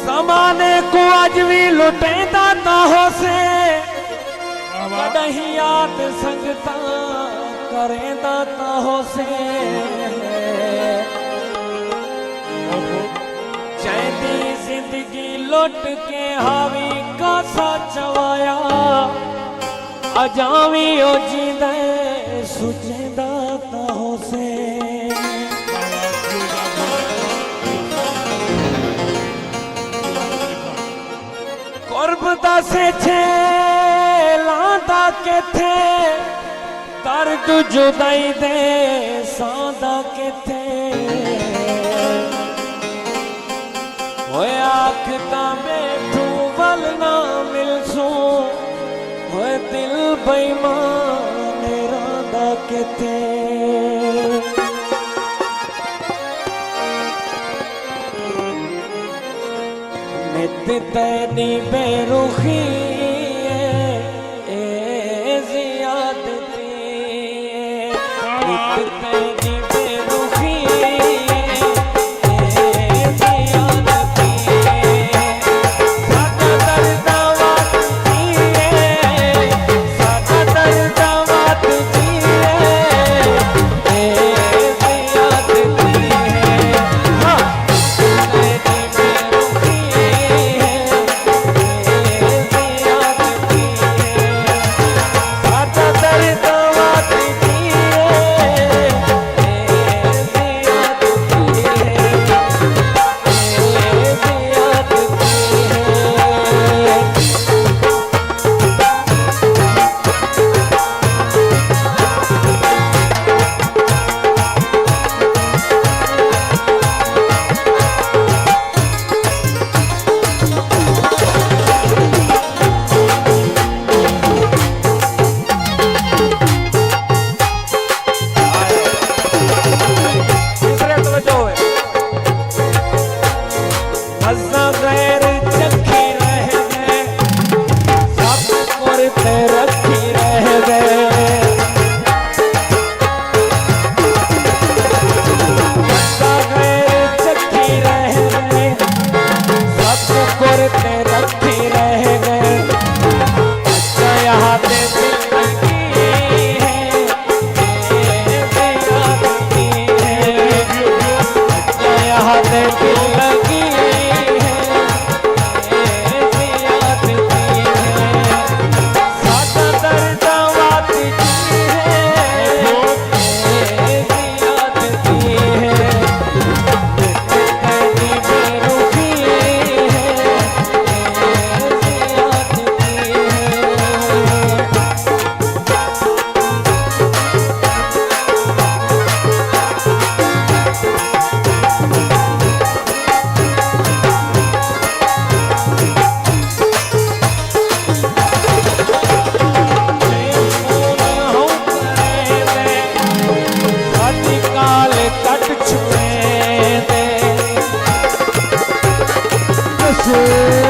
समाने को आज भी लुटेंदा ताहो से कहीं याद संगता करेंदा ताहो से चैदी जिंदगी लुट के हावी का सा चवाया अजावी ओ जींदे सुजेंदा ताहो से कुर्बता से छे लांदा के थे दर्द जुदाई दे सांदा के थे होए आखता बैठू वल ना मिलसू होए दिल बेईमान रांदा के थे नित तैनी बेरुखी ए ज़ियादती नित तैनी बेरुखी ए ज़ियादती सादा दर्दा वात जिए सादा दर्दा वात जिए ए ज़ियादती हाँ छुए